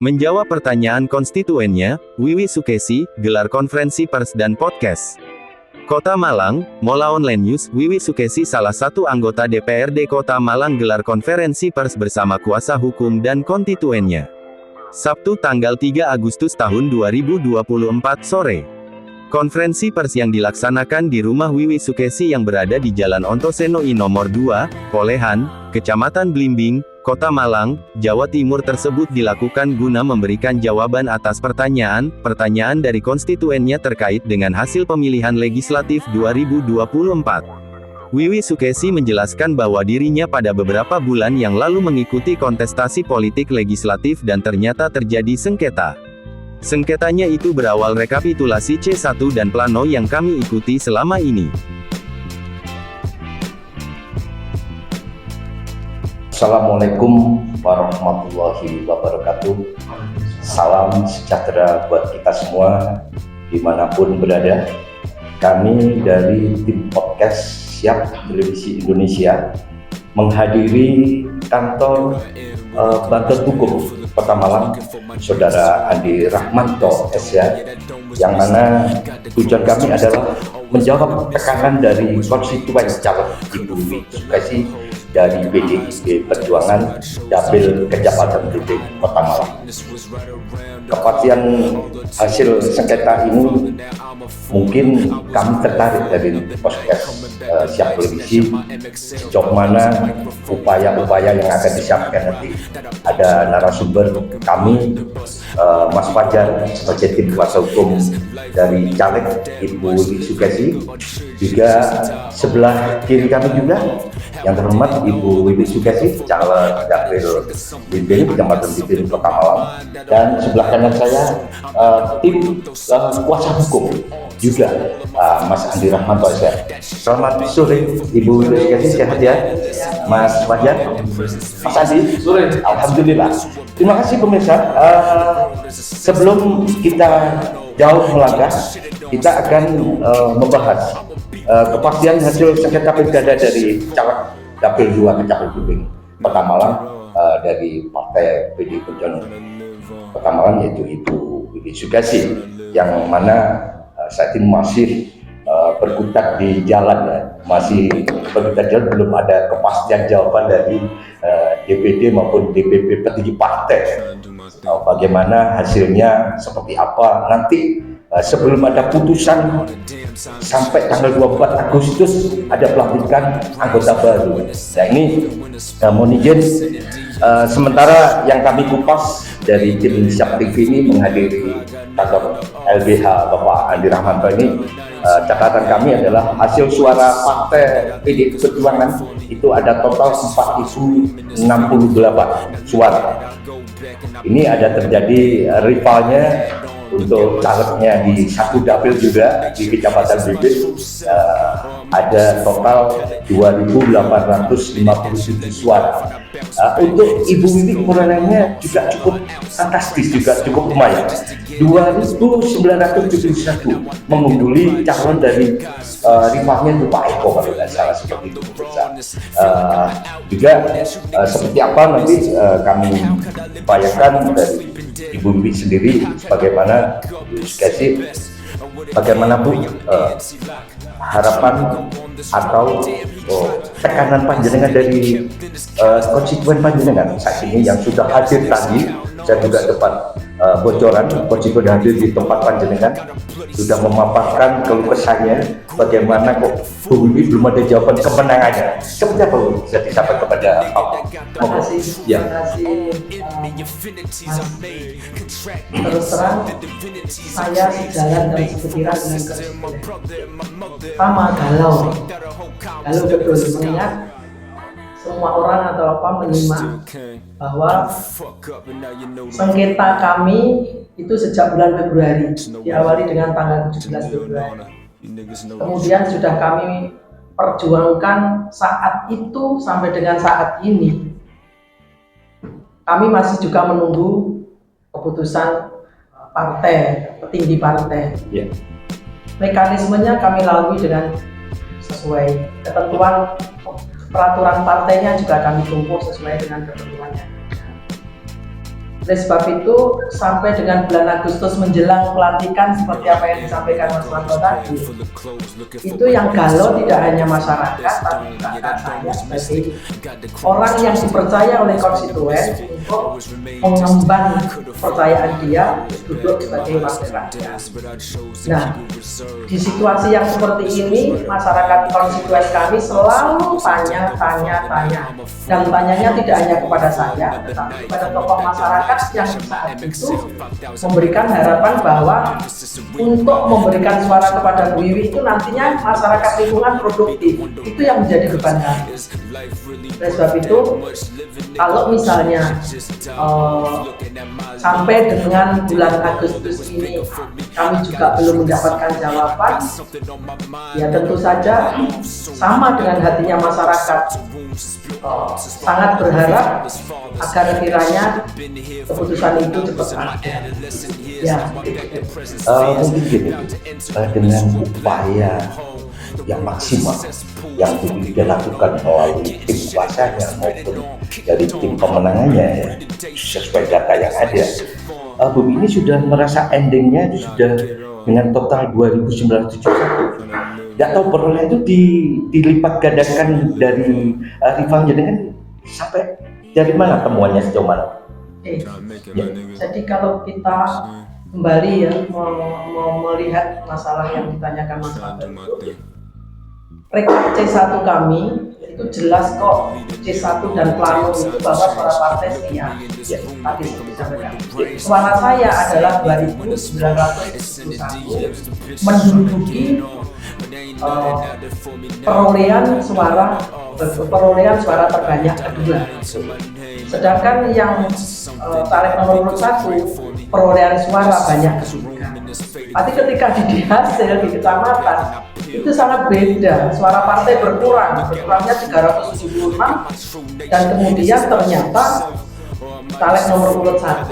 Menjawab pertanyaan konstituennya, Wiwi Sukesi, gelar konferensi pers dan podcast. Kota Malang, Mola Online News, Wiwi Sukesi salah satu anggota DPRD Kota Malang gelar konferensi pers bersama kuasa hukum dan konstituennya. Sabtu tanggal 3 Agustus tahun 2024 sore. Konferensi pers yang dilaksanakan di rumah Wiwi Sukesi yang berada di Jalan Ontoseno I nomor 2, Polehan, Kecamatan Blimbing, Kota Malang, Jawa Timur tersebut dilakukan guna memberikan jawaban atas pertanyaan dari konstituennya terkait dengan hasil pemilihan legislatif 2024. Wiwi Sukesi menjelaskan bahwa dirinya pada beberapa bulan yang lalu mengikuti kontestasi politik legislatif dan ternyata terjadi sengketa. Sengketanya itu berawal rekapitulasi C1 dan plano yang kami ikuti selama ini. Assalamualaikum warahmatullahi wabarakatuh. Salam sejahtera buat kita semua dimanapun berada. Kami dari tim podcast Siap Televisi Indonesia menghadiri kantor Bantuan Hukum Kota Malang, Saudara Andi Rahmanto SH, yang mana tujuan kami adalah menjawab tekanan dari konstituen calon Ibu Wiwi Sukesi dari PDIP Perjuangan Dapil Kecamatan Blimbing Kota Malang. Kepastian hasil sengketa ini mungkin kami tertarik dari podcast Siap Televisi, sejauh mana upaya-upaya yang akan disampaikan nanti. Ada narasumber kami, Mas Fajar sebagai tim kuasa hukum dari caleg Ibu Wiwi Sukesi, juga sebelah kiri kami juga yang terhormat Ibu Wiwi Sukesi, calon Dapil Blimbing Kecamatan Blimbing Kota Malang, dan sebelah kanan saya tim kuasa hukum juga Mas Andi Rahmanto. Selamat sore Ibu Wiwi Sukesi, sehat ya Mas Fajar, Mas Andi? Sore, alhamdulillah. Terima kasih pemirsa. Sebelum kita jauh melangkah, kita akan membahas kepastian hasil sengketa pilkada dari caleg Dapil 2 Kecamatan Blimbing Kota Malang dari Partai PDIP Perjuangan Kota Malang, yaitu Ibu Wiwi Sukesi, yang mana saat ini masih berkutat di jalan ya, masih berkutat jalan, belum ada kepastian jawaban dari DPD maupun DPP petinggi partai. Bagaimana hasilnya, seperti apa nanti. Sebelum ada putusan sampai tanggal 24 Agustus ada pelantikan anggota baru. Nah ini mohon izin, sementara yang kami kupas dari tim Siap TV ini menghadiri kantor LBH Bapak Andi Rahmanto ini, catatan kami adalah hasil suara Partai PDIP Perjuangan itu ada total 4.068 suara. Ini ada terjadi rivalnya untuk calegnya di satu dapil juga di Kecamatan Blimbing, ada total 2.857 suara. Untuk Ibu Wiwi perolehannya juga cukup fantastis, juga cukup lumayan, 2.971, mengungguli calon dari rivalnya itu Pak Eko kalau tidak salah, seperti itu. Juga seperti apa nanti kami upayakan dari Ibu Wiwi sendiri, bagaimana Sukesi, bagaimana Bu harapan atau tekanan panjenengan dari konstituen panjenengan saat ini yang sudah hadir tadi. Saya juga dapat bocoran konstituen hadir di tempat panjenengan sudah memaparkan keluh kesahnya, bagaimana kok Bu Wiwi belum ada jawaban kemenangannya. Seperti apa Bu bisa disampaikan kepada Pak? Terima kasih. Ya. Terima kasih. Terus terang, saya sejalan dan sepikiran dengan konstituen. Pertama, galau betul, mengingat semua orang atau apa menyimak bahwa sengketa kami itu sejak bulan Februari, diawali dengan tanggal 17 Februari. Kemudian sudah kami perjuangkan saat itu sampai dengan saat ini. Kami masih juga menunggu keputusan partai, petinggi partai. Yeah. Mekanismenya kami lalui dengan sesuai ketentuan peraturan partainya, juga kami tempuh sesuai dengan ketentuannya. Oleh sebab itu, sampai dengan bulan Agustus menjelang pelantikan seperti apa yang disampaikan Mas Wanto tadi, itu yang galau tidak hanya masyarakat, tapi bahkan saya sebagai orang yang dipercaya oleh konstituen untuk mengemban kepercayaan dia duduk sebagai wakil rakyat. Nah, di situasi yang seperti ini, masyarakat konstituen kami selalu tanya. Dan tanyanya tidak hanya kepada saya, tetapi kepada tokoh masyarakat yang saat itu memberikan harapan bahwa untuk memberikan suara kepada Bu Wiwi itu nantinya masyarakat lingkungan produktif. Itu yang menjadi beban kami. Oleh sebab itu, kalau misalnya sampai dengan bulan Agustus ini kami juga belum mendapatkan jawaban, ya tentu saja sama dengan hatinya masyarakat, sangat berharap agar kiranya keputusan itu cepat ada. Ya. Mungkin gini, dengan upaya yang maksimal yang dilakukan melalui tim kuasanya maupun dari tim pemenangannya ya, sesuai data yang ada, Bu ini sudah merasa endingnya itu sudah dengan total 2.971. Nggak tahu perolehan itu dilipat gandakan dari rivalnya dengan sampai dari mana temuannya sejauh mana? Ya. Jadi kalau kita kembali ya mau melihat masalah yang ditanyakan Mas Wanto itu, rekap C1 kami itu jelas kok, C1 dan plano itu bahwa suara partai sekian. Ya, tadi seperti disampaikan. Suara saya adalah 2.971 menduduki perolehan suara terbanyak kedua. Sedangkan yang caleg nomor urut 1 perolehan suara banyak ketiga. Tapi ketika di hasil di kecamatan itu sangat beda. Suara partai berkurangnya 376, dan kemudian ternyata caleg nomor urut 1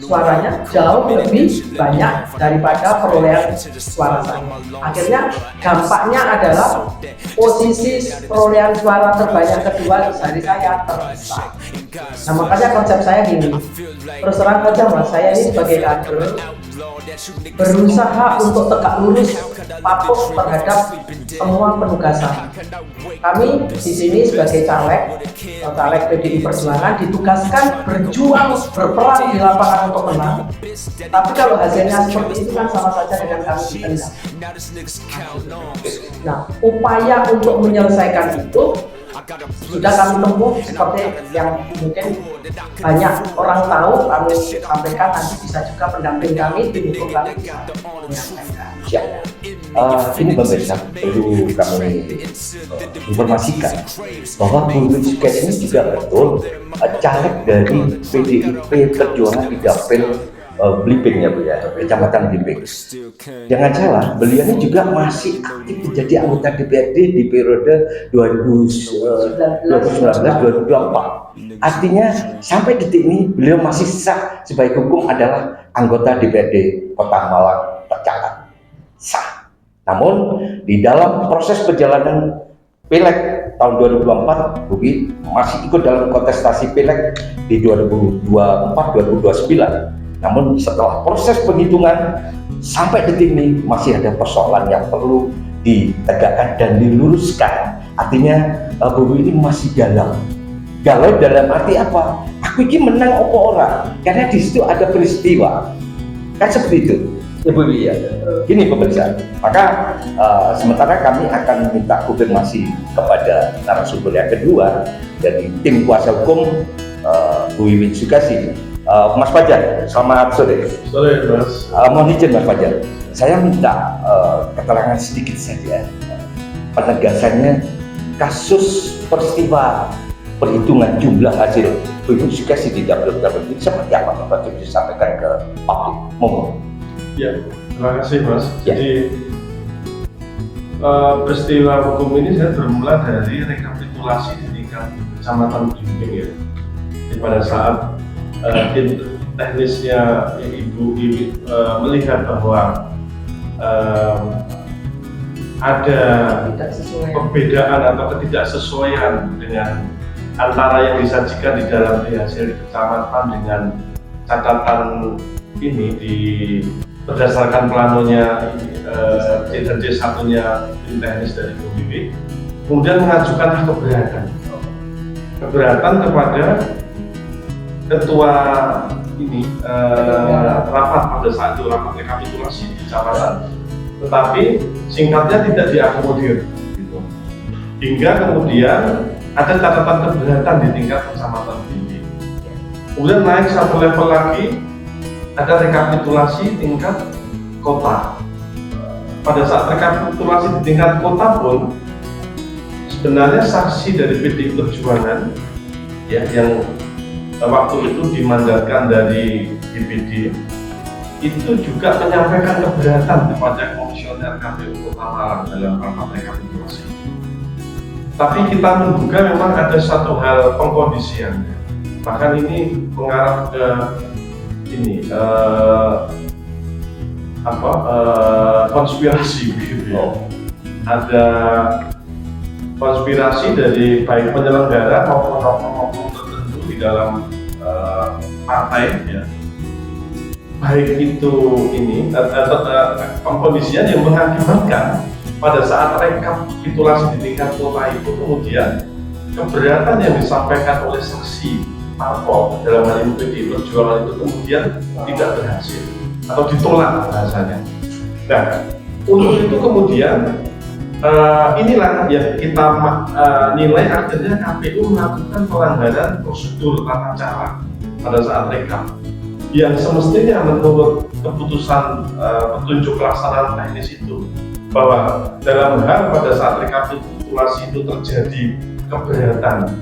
suaranya jauh lebih banyak daripada perolehan suara saya. Akhirnya dampaknya adalah posisi perolehan suara terbanyak kedua dari saya tersesat. Nah, makanya konsep saya gini, terus terang saja Mas, saya ini sebagai kader berusaha untuk tegak lurus, patuh terhadap semua penugasan. Kami di sini sebagai caleg PDI Perjuangan ditugaskan berjuang, berperang di lapangan untuk menang. Tapi kalau hasilnya seperti itu kan sama saja dengan kami ditendang. Nah, upaya untuk menyelesaikan itu sudah kami tempuh seperti yang mungkin banyak orang tahu, kami sampaikan, nanti bisa juga pendamping kami di hukum kami bisa menyampaikan. Ini pemirsa perlu kami informasikan bahwa Bu Wiwi ini juga betul caleg dari PDIP Perjuangan di Dapil Blimbing ya Bu ya, Kecamatan Blimbing. Jangan salah, beliau ini juga masih aktif menjadi anggota DPRD di periode 2019-2024. Artinya sampai detik ini beliau masih sah sebagai hukum adalah anggota DPRD Kota Malang tercatat sah. Namun di dalam proses perjalanan Pileg tahun 2024, Bubi masih ikut dalam kontestasi Pileg di 2024-2029. Namun setelah proses penghitungan sampai detik ini masih ada persoalan yang perlu ditegakkan dan diluruskan. Artinya Bubi ini masih galau. Galau dalam arti apa? Aku ini menang opo ora? Karena di situ ada peristiwa. Kan seperti itu. Ibu ya, gini pemirsa, maka sementara kami akan minta konfirmasi kepada narasumber yang kedua dari tim kuasa hukum Bu Wiwi Sukesi, Mas Fajar. Selamat sore. Sore Mas. Mohon izin Mas Fajar, saya minta keterangan sedikit saja penegasannya kasus peristiwa perhitungan jumlah hasil Bu Wiwi Sukesi di dapil ini seperti apa Bapak bisa disampaikan ke publik? Mohon. Ya, terima kasih Mas. Ya. Jadi peristiwa hukum ini saya bermula dari rekapitulasi di tingkat kecamatan Blimbing ya. Di pada saat tim teknisnya Ibu Wiwi melihat bahwa ada perbedaan atau ketidaksesuaian dengan antara yang disajikan di dalam hasil kecamatan dengan catatan ini berdasarkan planonya C1-nya tim teknis dari BPIB, kemudian mengajukan keberatan kepada ketua ini rapat pada saat itu, rapat rekapitulasi di kecamatan, tetapi singkatnya tidak diakomodir gitu. Hingga kemudian ada catatan keberatan di tingkat kecamatan tinggi. Kemudian naik satu level lagi, ada rekapitulasi tingkat kota. Pada saat rekapitulasi di tingkat kota pun sebenarnya saksi dari PDI Perjuangan ya, yang waktu itu dimandatkan dari DPD itu juga menyampaikan keberatan kepada komisioner KPU Kota Malang dalam rapat rekapitulasi. Tapi kita menduga memang ada satu hal pengkondisian, bahkan ini mengarah ke ini konspirasi gitu ya. Ada konspirasi dari baik penyelenggara maupun oknum tertentu di dalam partai ya. Baik itu ini pengkondisian yang mengakibatkan pada saat rekapitulasi di tingkat kota itu kemudian keberatan yang disampaikan oleh saksi parpol dalam hal ini PDI Perjuangan itu kemudian tidak berhasil atau ditolak bahasanya. Nah, untuk itu kemudian inilah yang kita nilai akhirnya KPU melakukan pelanggaran prosedur tata cara pada saat rekap yang semestinya menurut keputusan petunjuk pelaksanaan teknis itu, bahwa dalam hal pada saat rekapitulasi itu terjadi keberatan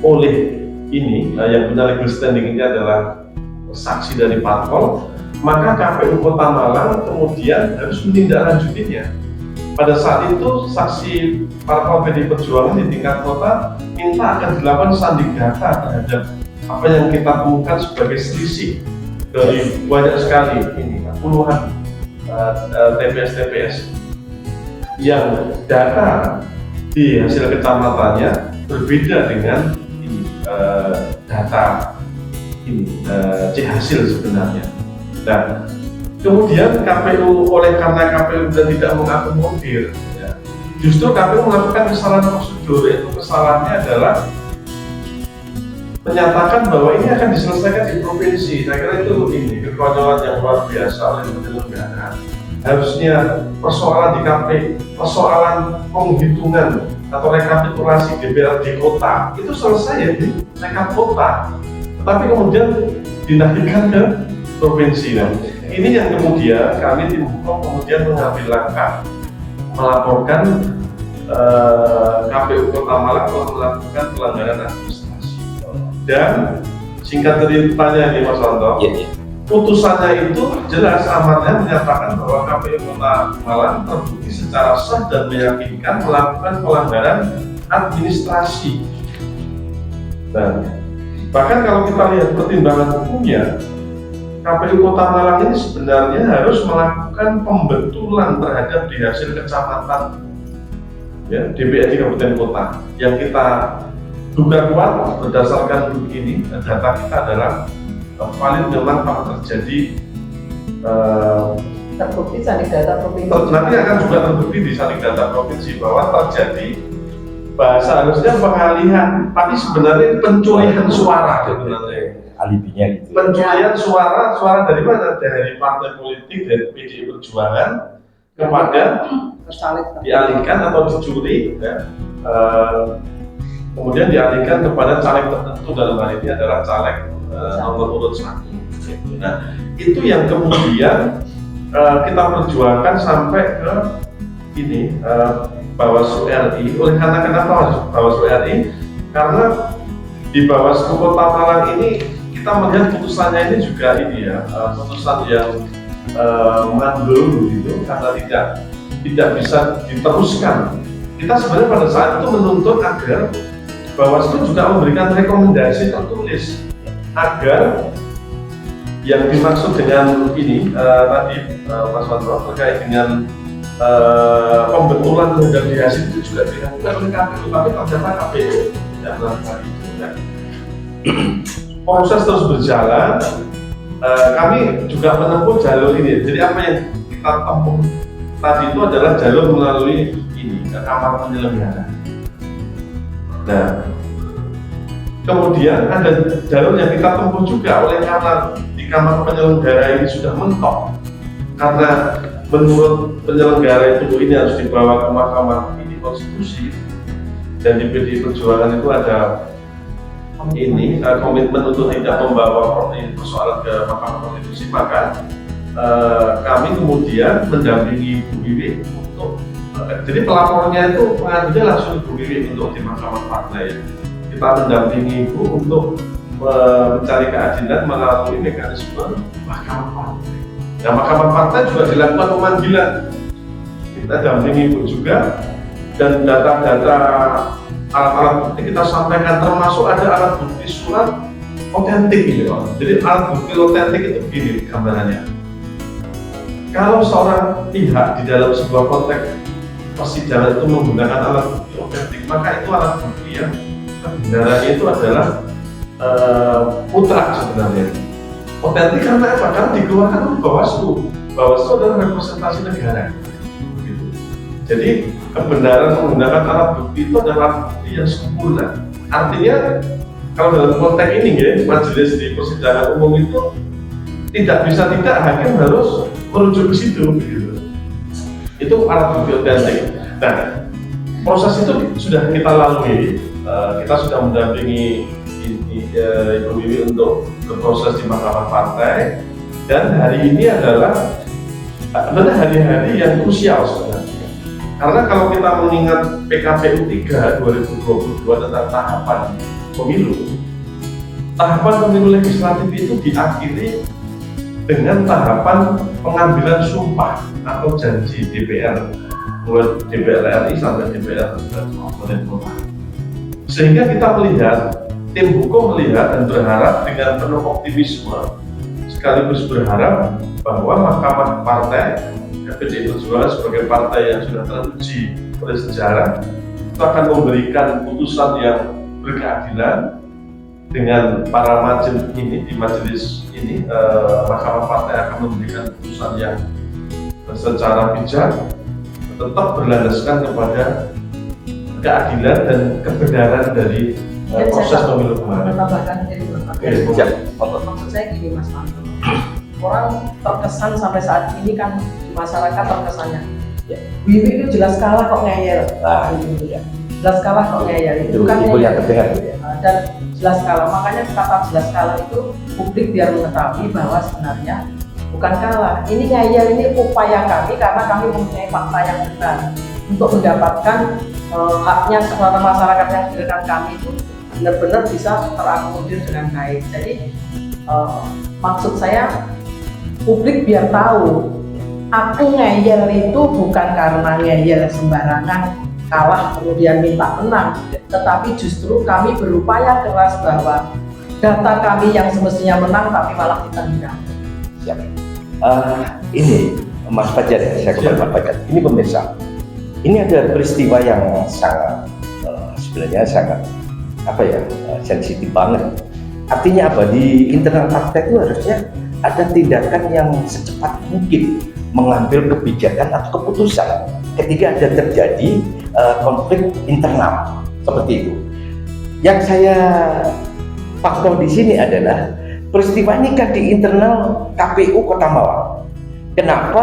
oleh ini yang punya legal standing ini adalah saksi dari parpol, maka KPU Kota Malang kemudian harus menindaklanjutinya. Pada saat itu saksi parpol PDI Perjuangan di tingkat kota minta akan dilakukan sanding data terhadap apa yang kita temukan sebagai selisih dari banyak sekali ini puluhan TPS yang data di hasil kecamatannya berbeda dengan data C hasil sebenarnya. Nah, kemudian KPU karena KPU dan tidak mengakomodir, ya, justru KPU melakukan kesalahan prosedur, yaitu kesalahannya adalah menyatakan bahwa ini akan diselesaikan di provinsi. Saya kira itu kekonyolan yang luar biasa oleh penyelenggara. Harusnya persoalan di KPU, persoalan penghitungan atau rekapitulasi DPRD kota itu selesai ya di rekap kota, tapi kemudian dinaikkan ke provinsi. Nah, ini yang kemudian kami tim hukum kemudian mengambil langkah melaporkan KPU Kota Malang telah melakukan pelanggaran administrasi. Dan singkat ceritanya nih Mas Wanto, putusannya itu jelas amarnya menyatakan bahwa KPU Kota Malang terbukti secara sah dan meyakinkan melakukan pelanggaran administrasi. Dan bahkan kalau kita lihat pertimbangan hukumnya, KPU Kota Malang ini sebenarnya harus melakukan pembetulan terhadap di hasil kecamatan ya, DPRD Kabupaten Kota yang kita duga kuat berdasarkan ini data kita adalah valid memang telah terjadi terbukti sanding data provinsi. Nanti akan juga terbukti di sanding data provinsi bahwa terjadi bahasa harusnya pengalihan, tapi sebenarnya pencurian suara sebenarnya. Alibinya gitu. Pencurian suara dari mana? Dari partai politik, dari PDI Perjuangan kepada dialihkan atau dicuri ya. Kemudian dialihkan kepada caleg tertentu, dalam hal ini adalah caleg nomor urut 1. Nah, itu yang kemudian kita perjuangkan sampai ke ini Bawaslu RI. Oleh karena kenapa Bawaslu RI? Karena di Bawaslu Kota Malang ini kita melihat putusannya ini juga ini ya, putusan yang mandul gitu, karena tidak bisa diteruskan. Kita sebenarnya pada saat itu menuntut agar Bawaslu juga memberikan rekomendasi tertulis agar yang dimaksud dengan ini tadi Mas Wanto terkait dengan pembetulan terhadap di hasil itu juga dilakukan oleh KPU, tapi ternyata KPU tidak melakukan itu. proses terus berjalan, kami juga menempuh jalur ini. Jadi apa yang kita tempuh tadi itu adalah jalur melalui ini kamar penyelenggara. Nah, kemudian ada jalur yang kita tempuh juga oleh karena di kamar penyelenggara ini sudah mentok. Karena menurut penyelenggara itu ini harus dibawa ke Mahkamah Konstitusi, dan di PDI Perjuangan itu ada ini komitmen untuk tidak membawa persoalan ke Mahkamah Konstitusi, maka kami kemudian mendampingi Ibu Wiwi untuk jadi pelapornya itu pengadunya langsung Ibu Wiwi untuk di Mahkamah Partai. Kita mendampingi Ibu untuk mencari keadilan melalui mekanisme Mahkamah Partai. Nah, Mahkamah Partai juga dilakukan pemanggilan. Kita dampingi Ibu juga, dan data-data alat-alat bukti kita sampaikan, termasuk ada alat bukti surat otentik ini, Pak. Jadi alat bukti otentik itu begini gambarannya. Kalau seorang pihak di dalam sebuah konteks persidangan itu menggunakan alat bukti otentik, maka itu alat bukti yang kebenarannya itu adalah mutlak sebenarnya. Otentik karena apa? Karena dikeluarkan oleh Bawaslu. Bawaslu adalah representasi negara. Gitu. Jadi kebenaran menggunakan alat bukti itu adalah alat bukti yang sempurna. Artinya kalau dalam konteks ini ya, majelis di persidangan umum itu tidak bisa tidak hakim harus merujuk ke situ. Gitu. Itu alat bukti otentik. Nah, proses itu sudah kita lalui. Kita sudah mendampingi Ibu Wiwi untuk berproses di Mahkamah Partai, dan hari ini adalah hari-hari yang krusial sebenarnya. Karena kalau kita mengingat PKPU 3 2022 tentang tahapan pemilu legislatif itu diakhiri dengan tahapan pengambilan sumpah atau janji DPR, mulai DPR RI sampai DPR pemerintah. Sehingga kita melihat, tim hukum melihat dan berharap dengan penuh optimisme, sekaligus berharap bahwa Mahkamah Partai PDI Perjuangan sebagai partai yang sudah teruji oleh sejarah itu akan memberikan putusan yang berkeadilan dengan para majelis ini, di majelis ini Mahkamah Partai akan memberikan putusan yang secara bijak tetap berlandaskan kepada keadilan dan kebenaran dari proses pemilu kemarin. Maksud saya gini, Mas Manto, orang terkesan sampai saat ini kan di masyarakat terkesannya Wiwi itu jelas kalah kok ngeyel, jelas kalah kok ngeyel itu kan yang terdengar, dan jelas kalah. Makanya kata jelas kalah itu publik biar mengetahui bahwa sebenarnya bukan kalah, ini ngeyel, ini upaya kami karena kami mempunyai fakta yang benar untuk mendapatkan haknya suara masyarakat yang diberikan kami itu benar-benar bisa terakomodir dengan baik. Jadi maksud saya publik biar tahu aku ngeyel itu bukan karena ngeyel sembarangan kalah kemudian minta menang, tetapi justru kami berupaya keras bahwa data kami yang semestinya menang tapi malah kita tidak. Siap. Ini Mas Fajar ya, saya kembali Mas Fajar. Ini pemirsa, ini ada peristiwa yang sangat sebenarnya sangat sensitif banget. Artinya apa? Di internal partai itu harusnya ada tindakan yang secepat mungkin mengambil kebijakan atau keputusan ketika ada terjadi konflik internal seperti itu. Yang saya faktor di sini adalah peristiwa ini kan di internal KPU Kota Malang. Kenapa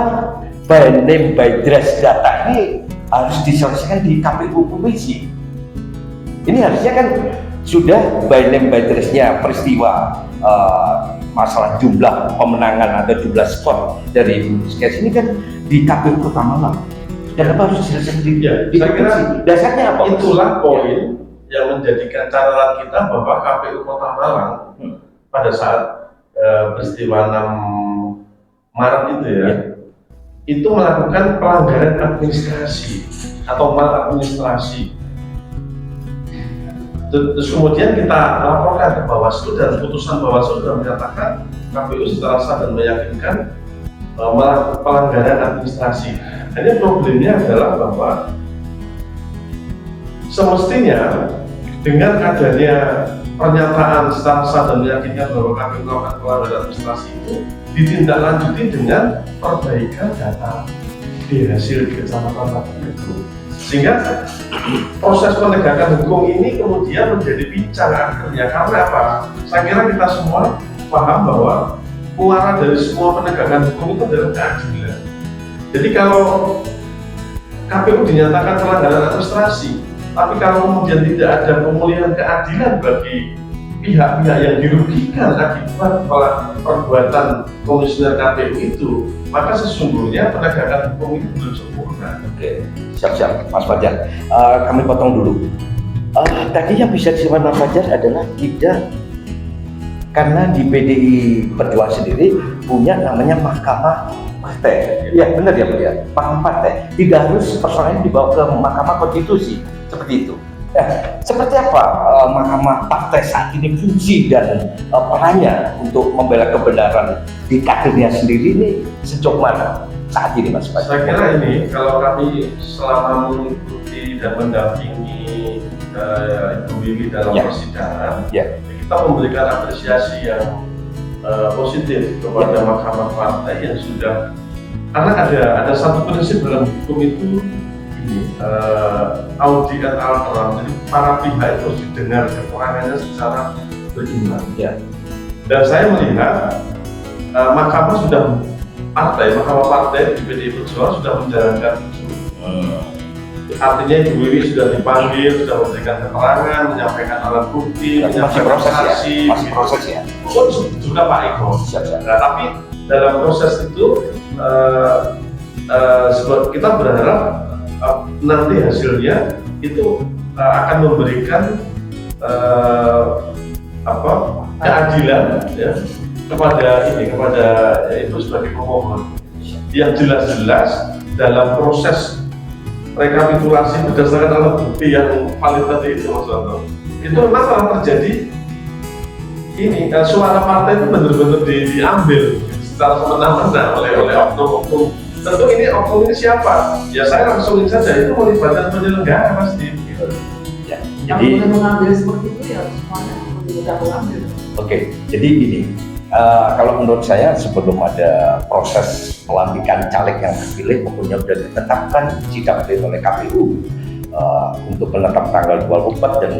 by name by address data ini harus diselesaikan di KPU Provinsi? Ini harusnya kan sudah by name by address-nya peristiwa masalah jumlah pemenangan atau jumlah skor dari skes ini kan di KPU Kota Malang. Kenapa harus diselesaikan di Provinsi? Dasarnya apa? Itulah poin yang menjadikan catatan kita bahwa KPU Kota Malang pada saat peristiwa 6 Maret itu itu melakukan pelanggaran administrasi atau maladministrasi. Terus kemudian kita laporkan ke Bawaslu, dan putusan Bawaslu sudah menyatakan KPU secara sah dan meyakinkan melakukan pelanggaran administrasi. Hanya problemnya adalah bahwa semestinya dengan adanya pernyataan secara sah dan meyakinkan bahwa KPU melakukan pelanggaran administrasi itu ditindaklanjuti dengan perbaikan data di hasil di kecamatan itu, sehingga proses penegakan hukum ini kemudian menjadi pincang akhirnya. Karena apa? Saya kira kita semua paham bahwa muara dari semua penegakan hukum itu adalah keadilan. Jadi kalau KPU dinyatakan pelanggaran administrasi, tapi kalau kemudian tidak ada pemulihan keadilan bagi pihak-pihak yang dirugikan akibat perbuatan komisioner KPU itu, maka sesungguhnya penegakan hukum itu belum sempurna. Oke, siap-siap, Mas Fajar. Kami potong dulu. Tadi yang bisa disampaikan Mas Fajar adalah tidak, karena di PDI Perjuangan sendiri punya namanya Mahkamah Partai. Ya benar ya, Mahkamah Partai. Tidak harus persoalannya dibawa ke Mahkamah Konstitusi seperti itu. Seperti apa Mahkamah Partai saat ini fungsi dan perannya untuk membela kebenaran di kadernya sendiri ini sejauh mana saat ini, Mas Fajar? Saya kira ini, kalau kami selama mengikuti dan mendampingi Ibu Wiwi dalam persidangan, kita memberikan apresiasi yang positif kepada Mahkamah Partai yang sudah, karena ada satu prinsip dalam hukum itu ini, audi et alteram, jadi para pihak itu harus didengar kekurangannya secara berimbang. Dan saya melihat Mahkamah Partai di PDI Perjuangan sudah menjalankan itu. Artinya Ibu Wiwi sudah dipanggil, sudah memberikan keterangan, menyampaikan alat bukti, menyampaikan saksi. Masih proses ya? Sudah Pak Eko. Nah, tapi dalam proses itu kita berharap nanti hasilnya itu akan memberikan keadilan ya, kepada itu sebagai pemohon yang jelas-jelas dalam proses rekapitulasi berdasarkan alat bukti yang valid tadi itu, Mas Anto. Itu memang telah terjadi ini suara partai itu benar-benar diambil secara semena-mena oleh oknum-oknum. Tentu ini oknum ini siapa? Ya saya langsungin saja, itu melibatkan penyelenggara pasti. Gitu. Ya, yang boleh mengambil seperti itu ya semuanya mudah mengambil. Oke, jadi gini, kalau menurut saya sebelum ada proses pelantikan caleg yang terpilih, pokoknya sudah ditetapkan sidang oleh KPU untuk menetap tanggal 24 dan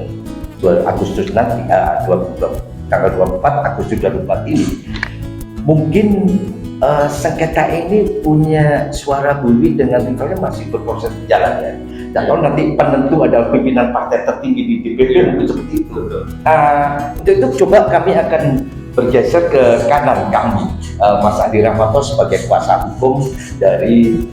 2 Agustus nanti, tanggal 24 Agustus 2024 ini. Mungkin sengketa ini punya suara Wiwi dengan rivalnya masih berproses jalan ya. Dan kalau nanti penentu adalah pimpinan partai tertinggi di DPP mungkin seperti itu. Untuk itu coba kami akan bergeser ke kanan kami, Mas Andi Rahmanto sebagai kuasa hukum dari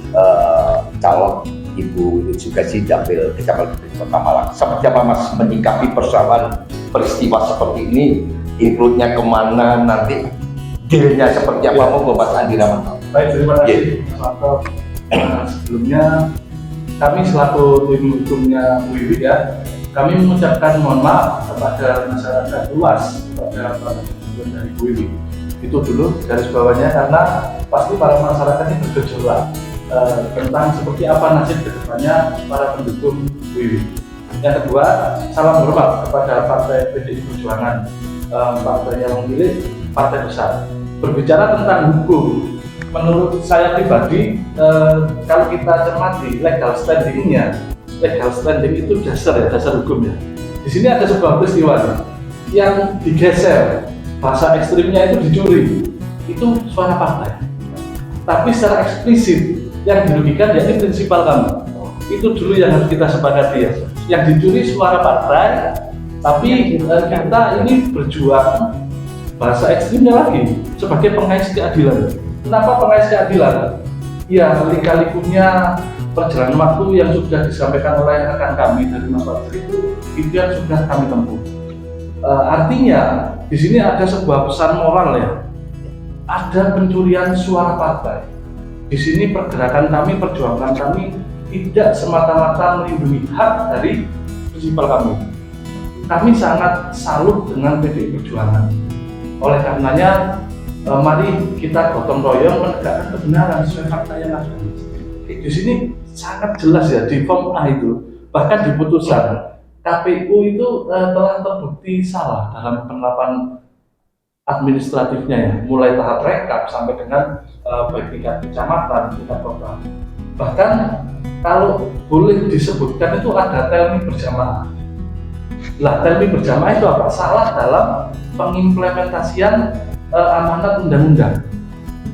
calon Ibu Wiwi Sukesi Dapil Kecamatan Kota Malang. Seperti apa Mas menyikapi persoalan peristiwa seperti ini? Include-nya kemana nanti? Dealnya seperti apa? Mau Mas Andi Rahmanto. Baik, terima kasih Mas Anto. Sebelumnya kami selaku tim hukumnya Wiwi ya, kami mengucapkan mohon maaf kepada masyarakat luas, kepada para pendukung dari Wiwi. Itu dulu garis bawahnya, karena pasti para masyarakat ini bergejolak tentang seperti apa nasib kedepannya para pendukung Wiwi. Yang kedua, salam hormat kepada Partai PDI Perjuangan, partai yang memilih partai besar. Berbicara tentang hukum, menurut saya pribadi, kalau kita cermati legal standing itu dasar hukumnya. Di sini ada sebuah peristiwa yang digeser, bahasa ekstrimnya itu dicuri, itu suara partai. Tapi secara eksplisit yang dirugikan ya ini prinsipal kami. Itu dulu yang harus kita sepakati ya. Yang dicuri suara partai, tapi kita ini berjuang bahasa ekstrimnya lagi sebagai pengais keadilan. Kenapa pengais keadilan? Ya, lika-likunya perjalanan waktu yang sudah disampaikan oleh rekan kami dari Mas Fajar itu yang sudah kami tempuh. Artinya di sini ada sebuah pesan moral ya. Ada pencurian suara partai. Di sini pergerakan kami, perjuangan kami tidak semata-mata melindungi hak dari prinsipal kami. Kami sangat salut dengan PDI Perjuangan. Oleh karenanya, mari kita gotong royong menegakkan kebenaran sesuai fakta yang ada. Di sini sangat jelas ya di form A itu, bahkan di putusan KPU itu telah terbukti salah dalam penerapan administratifnya ya, mulai tahap rekap sampai dengan baik tingkat kecamatan, tingkat kota. Bahkan kalau boleh disebutkan itu ada telmi berjamaah. Lah, telmi berjamaah itu apa? Salah dalam pengimplementasian amanat undang-undang.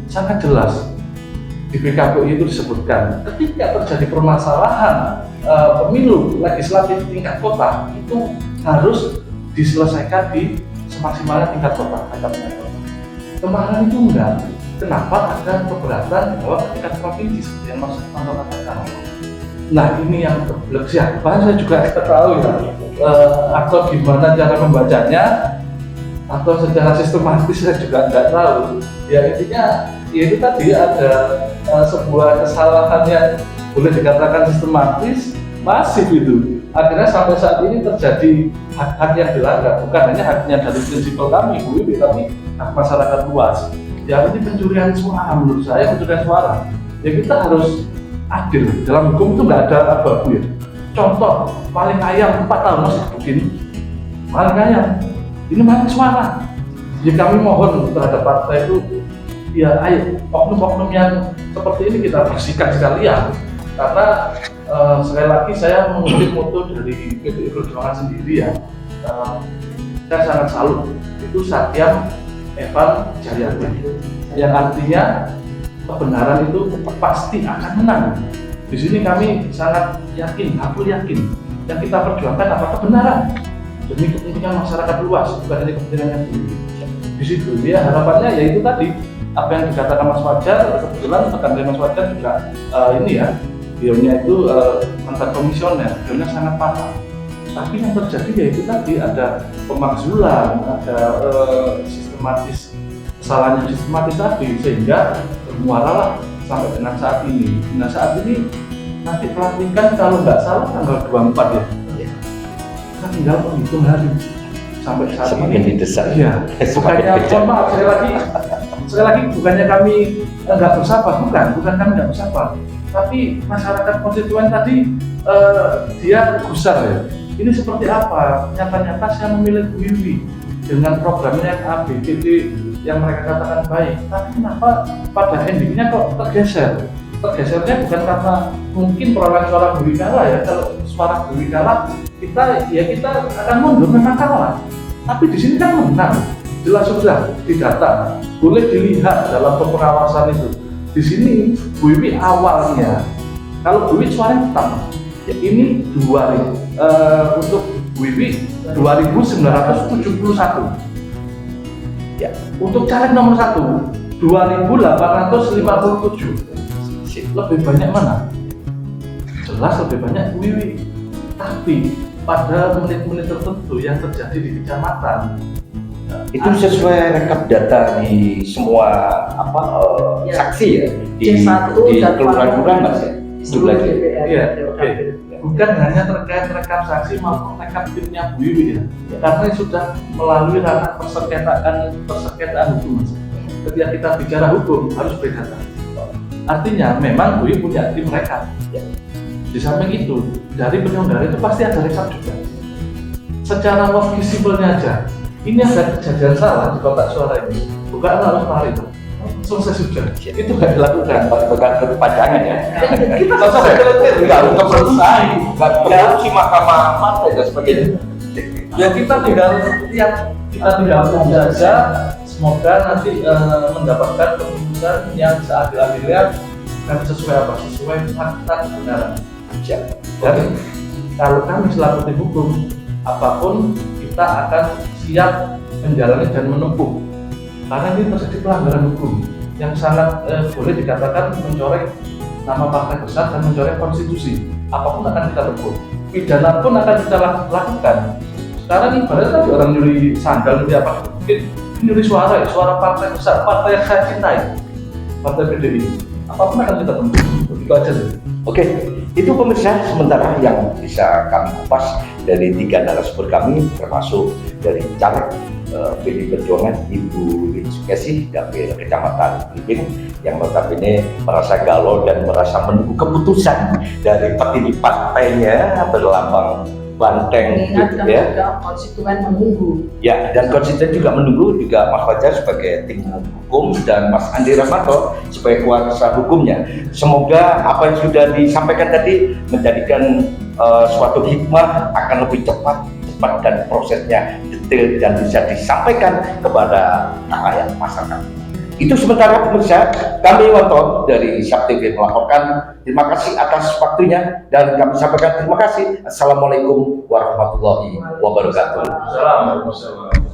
Sangat jelas di PKPU itu disebutkan ketika terjadi permasalahan pemilu legislatif tingkat kota itu harus diselesaikan di semaksimalnya tingkat kota. Kemarin itu enggak. Kenapa ada keberatan di bawah tingkat provinsi seperti yang Mas Anto katakan? Nah, ini yang keblek siapa saya juga tidak tahu ya, atau gimana cara membacanya, atau secara sistematis saya juga tidak tahu. Ya intinya, ya itu tadi ada sebuah kesalahan yang boleh dikatakan sistematis, masif itu. Akhirnya sampai saat ini terjadi hak-hak yang dilanggar, bukan hanya haknya dari prinsipal kami, tapi hak masyarakat luas. Ya ini pencurian suara, menurut saya pencurian suara. Ya kita harus adil. Dalam hukum itu nggak ada abu-abu ya. Contoh, maling ayam 4 tahun masih begini. Maling ayam, ini maling suara. Ya kami mohon terhadap partai itu, ya ayo oknum-oknum yang seperti ini kita bersihkan sekalian. Karena sekali lagi saya mengutip moto dari PDI Perjuangan sendiri ya. Saya sangat salut. Itu Satyam Evan Jayati, yang artinya kebenaran itu pasti akan menang. Di sini kami sangat yakin, aku yakin, yang kita perjuangkan apa? Kebenaran demi kepentingan masyarakat luas, bukan hanya kepentingan sendiri. Di situ ya harapannya yaitu tadi apa yang dikatakan Mas Fajar. Kebetulan rekan dari Mas Fajar juga ini ya, beliaunya itu mantan komisioner, beliaunya sangat paham. Tapi yang terjadi yaitu tadi ada pemakzulan, ada sistematis, kesalahan yang sistematis tadi, sehingga bermuara sampai dengan saat ini. Nah saat ini nanti pelantikan kalau nggak salah tanggal 24 ya. Kita tinggal menghitung hari sampai saat semakin ini. didesak. Iya. Bukannya, mohon maaf sekali lagi bukannya kami nggak bersabar, bukan kami nggak bersabar. Tapi masyarakat konstituen tadi dia gusar ya. Ini seperti apa? Nyata-nyata saya memilih Bu Wiwi dengan programnya yang A, B, C, D yang mereka katakan baik. Tapi kenapa pada endingnya kok tergeser? Tergesernya bukan karena mungkin perolehan suara Bu Wiwi kalah ya. Kalau suara Bu Wiwi kalah, kita akan mundur, memang kalah. Tapi di sini kan menang. Jelas sudah di data. Boleh dilihat dalam pengawasan itu. Di sini Bu Wiwi awalnya, kalau Bu Wiwi suaranya tetap. Ya, ini 2000 untuk Bu Wiwi 2.971. Ya, untuk caleg nomor 1 2.857. Lebih banyak mana? Jelas lebih banyak Bu Wiwi. Tapi pada menit-menit tertentu yang terjadi di kecamatan Itu sesuai rekap data di semua saksi ya di kelurahan-kelurahan Mas ya. Itu lagi. Iya, oke. Bukan hanya terkait rekap saksi maupun rekap timnya Bu Wiwi ya. Karena sudah melalui ranah persengketaan hukum Mas. Ketika kita bicara hukum harus berdata. Artinya memang Bu Wiwi punya tim rekap. Di samping itu dari penyelenggara itu pasti ada rekap juga. Secara visible-nya aja. Ini ada kejadian salah di kotak suara ini. Bukan harus lari itu. Selesai sudah. Itu nggak dilakukan. Bukan kepanjangan ya. Kita selesai. Nggak untuk selesai. Nggak korupsi mahkamah partai dan sebagainya. Ya kita tinggal tunggu saja. Semoga nanti mendapatkan keputusan yang seadil-adilnya dan sesuai fakta kebenaran. Dan kalau kami selaku tim hukum, apapun kita akan siap menjalani dan menempuh. Karena ini terjadi pelanggaran hukum yang sangat boleh dikatakan mencoreng nama partai besar dan mencoreng konstitusi. Apapun akan kita tempuh. Pidana pun akan kita lakukan. Sekarang ibaratnya tadi orang nyuri sandal, nyuri apa? Mungkin nyuri suara partai besar, partai yang saya cintai, partai PDI. Apapun akan kita tempuh. Begitu aja sih. Oke, itu pemirsa sementara yang bisa kami kupas dari 3 narasumber kami, termasuk dari caleg PDI Perjuangan Ibu Wiwi Sukesi, Dapil Kecamatan Blimbing, yang notabene merasa galau dan merasa menunggu keputusan dari petinggi partainya berlambang banteng mengingat gitu kan ya. juga konstituen menunggu. Ya, dan konstituen juga menunggu juga Mas Fajar sebagai tim hukum dan Mas Andi Rahmanto sebagai kuasa hukumnya. Semoga apa yang sudah disampaikan tadi menjadikan suatu hikmah akan lebih cepat dan prosesnya detail dan bisa disampaikan kepada rakyat masyarakat. Itu sementara pemirsa, kami Waton dari Siap TV melaporkan. Terima kasih atas waktunya dan kami sampaikan terima kasih. Assalamualaikum warahmatullahi wabarakatuh. Assalamualaikum.